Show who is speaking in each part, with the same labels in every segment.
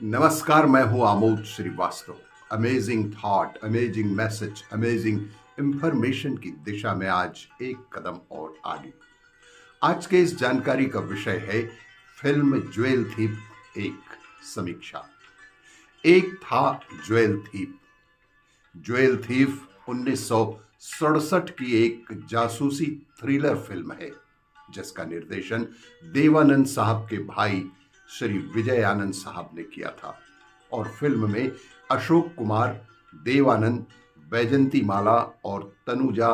Speaker 1: नमस्कार, मैं हूं Amod Srivastava. Amazing thought, amazing message, amazing information की दिशा में आज एक कदम और आगे। आज के इस जानकारी का विषय है फिल्म ज्वेल थीप एक समीक्षा। एक था ज्वेल थीप। ज्वेल थीप 1967 की एक जासूसी थ्रिलर फिल्म है जिसका निर्देशन देवानंद साहब के भाई श्री विजय आनंद साहब ने किया था और फिल्म में अशोक कुमार, देवानंद, बैजंती माला और तनुजा,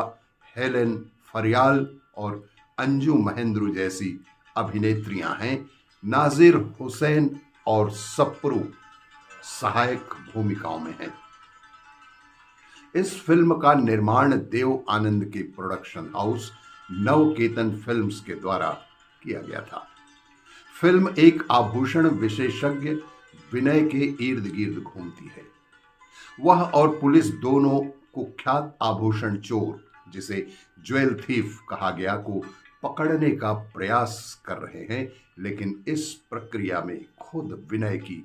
Speaker 1: हेलेन फरियाल और अंजू महेंद्रू जैसी अभिनेत्रियां हैं। नाजिर हुसैन और सप्रू सहायक भूमिकाओं में हैं। इस फिल्म का निर्माण देव आनंद के प्रोडक्शन हाउस नवकेतन फिल्म्स के द्वारा किया गया था। फिल्म एक आभूषण विशेषज्ञ विनय के इर्द गिर्द घूमती है। वह और पुलिस दोनों कुख्यात आभूषण चोर, जिसे ज्वेल थीफ कहा गया, को पकड़ने का प्रयास कर रहे हैं, लेकिन इस प्रक्रिया में खुद विनय की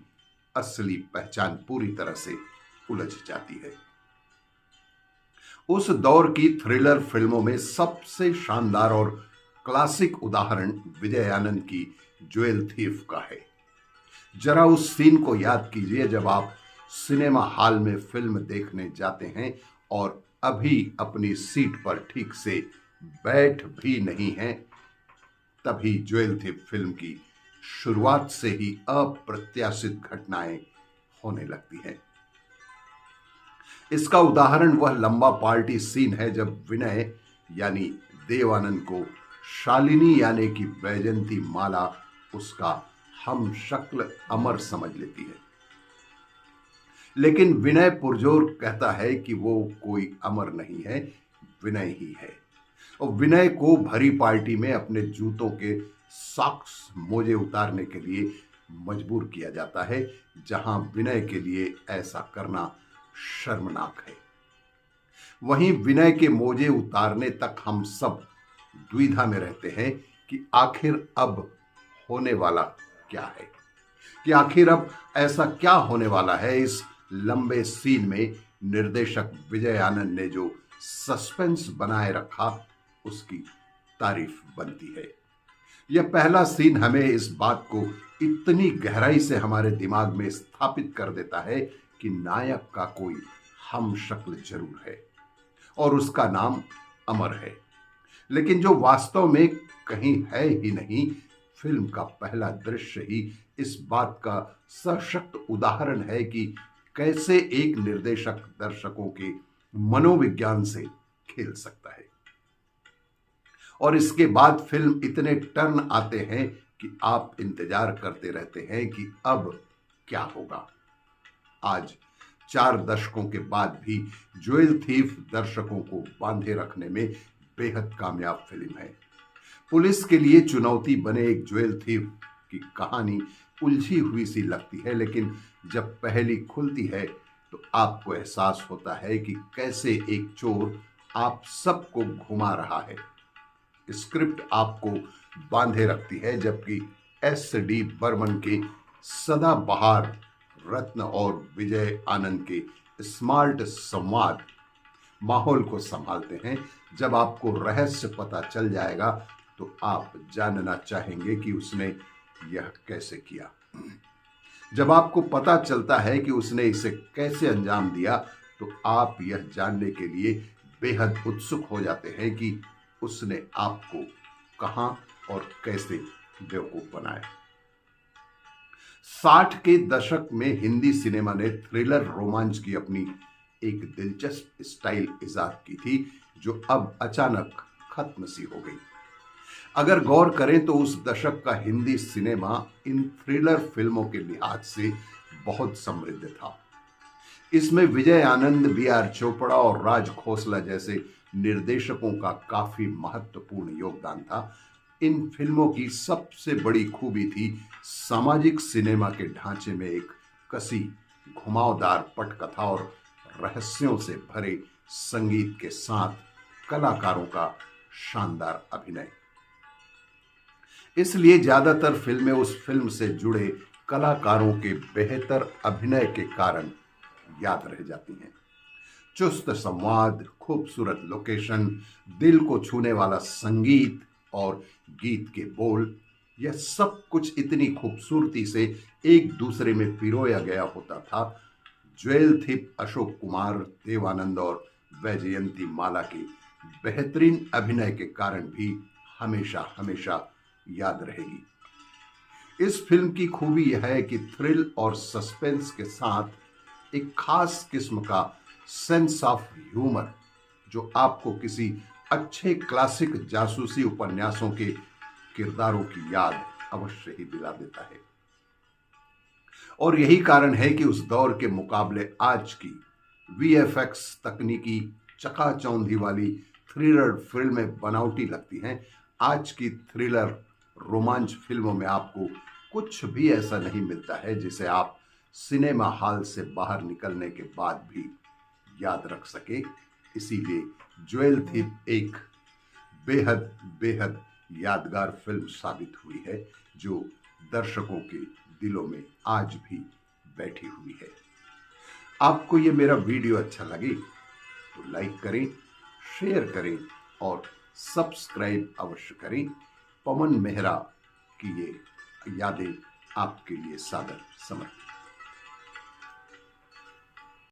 Speaker 1: असली पहचान पूरी तरह से उलझ जाती है। उस दौर की थ्रिलर फिल्मों में सबसे शानदार और क्लासिक उदाहरण विजय आनंद की ज्वेल थीफ का है। जरा उस सीन को याद कीजिए जब आप सिनेमा हॉल में फिल्म देखने जाते हैं और अभी अपनी सीट पर ठीक से बैठ भी नहीं हैं, तभी ज्वेल थीफ फिल्म की शुरुआत से ही अप्रत्याशित घटनाएं होने लगती हैं। इसका उदाहरण वह लंबा पार्टी सीन है जब विनय यानी देवानंद को शालिनी यानी कि बैजंती माला उसका हम शक्ल अमर समझ लेती है, लेकिन विनय पुरजोर कहता है कि वो कोई अमर नहीं है, विनय ही है। और विनय को भरी पार्टी में अपने जूतों के सॉक्स मोजे उतारने के लिए मजबूर किया जाता है, जहां विनय के लिए ऐसा करना शर्मनाक है। वहीं विनय के मोजे उतारने तक हम सब द्विधा में रहते हैं कि आखिर अब होने वाला क्या है, कि आखिर अब ऐसा क्या होने वाला है। इस लंबे सीन में निर्देशक विजय आनंद ने जो सस्पेंस बनाए रखा, उसकी तारीफ बनती है। यह पहला सीन हमें इस बात को इतनी गहराई से हमारे दिमाग में स्थापित कर देता है कि नायक का कोई हम शक्ल जरूर है और उसका नाम अमर है, लेकिन जो वास्तव में कहीं है ही नहीं। फिल्म का पहला दृश्य ही इस बात का सशक्त उदाहरण है कि कैसे एक निर्देशक दर्शकों के मनोविज्ञान से खेल सकता है। और इसके बाद फिल्म इतने टर्न आते हैं कि आप इंतजार करते रहते हैं कि अब क्या होगा। आज 4 दशकों के बाद भी ज्वेल थीफ दर्शकों को बांधे रखने में बेहद कामयाब फिल्म है। पुलिस के लिए चुनौती बने एक ज्वेल थीफ की कहानी उलझी हुई सी लगती है, लेकिन जब पहली खुलती है तो आपको एहसास होता है कि कैसे एक चोर आप सबको घुमा रहा है। स्क्रिप्ट आपको बांधे रखती है, जबकि S.D. बर्मन के सदाबहार रत्न और विजय आनंद के स्मार्ट संवाद माहौल को संभालते हैं। जब आपको रहस्य पता चल जाएगा तो आप जानना चाहेंगे कि उसने यह कैसे किया। जब आपको पता चलता है कि उसने इसे कैसे अंजाम दिया तो आप यह जानने के लिए बेहद उत्सुक हो जाते हैं कि उसने आपको कहां और कैसे बेवकूफ बनाया। 60 के दशक में हिंदी सिनेमा ने थ्रिलर रोमांच की अपनी एक दिलचस्प स्टाइल इजाद की थी, जो अब अचानक खत्म सी हो गई। अगर गौर करें तो उस दशक का हिंदी सिनेमा इन थ्रिलर फिल्मों के लिहाज से बहुत समृद्ध था। इसमें विजय आनंद, B.R. चोपड़ा और राज खोसला जैसे निर्देशकों का काफी महत्वपूर्ण योगदान था। इन फिल्मों की सबसे बड़ी खूबी थी सामाजिक सिनेमा के ढांचे में एक कसी, घुमावदार पटकथा और रहस्यों से भरे संगीत के साथ कलाकारों का शानदार अभिनय। इसलिए ज्यादातर फिल्में उस फिल्म से जुड़े कलाकारों के बेहतर अभिनय के कारण याद रह जाती हैं। चुस्त संवाद, खूबसूरत लोकेशन, दिल को छूने वाला संगीत और गीत के बोल, यह सब कुछ इतनी खूबसूरती से एक दूसरे में पिरोया गया होता था। ज्वेल थिप, अशोक कुमार, देवानंद और वैजयंती माला के बेहतरीन अभिनय के कारण भी हमेशा हमेशा याद रहेगी। इस फिल्म की खूबी यह है कि थ्रिल और सस्पेंस के साथ एक खास किस्म का सेंस ऑफ ह्यूमर, जो आपको किसी अच्छे क्लासिक जासूसी उपन्यासों के किरदारों की याद अवश्य ही दिला देता है। और यही कारण है कि उस दौर के मुकाबले आज की वीएफएक्स तकनीकी चकाचौंधी वाली थ्रिलर फिल्में बनावटी लगती हैं। आज की थ्रिलर रोमांच फिल्मों में आपको कुछ भी ऐसा नहीं मिलता है जिसे आप सिनेमा हॉल से बाहर निकलने के बाद भी याद रख सके। इसीलिए ज्वेल थिप एक बेहद बेहद यादगार फिल्म साबित हुई है, जो दर्शकों के दिलों में आज भी बैठी हुई है। आपको ये मेरा वीडियो अच्छा लगे तो लाइक करें, शेयर करें और सब्सक्राइब अवश्य करें। पवन मेहरा की ये यादें आपके लिए सादर समर्पित।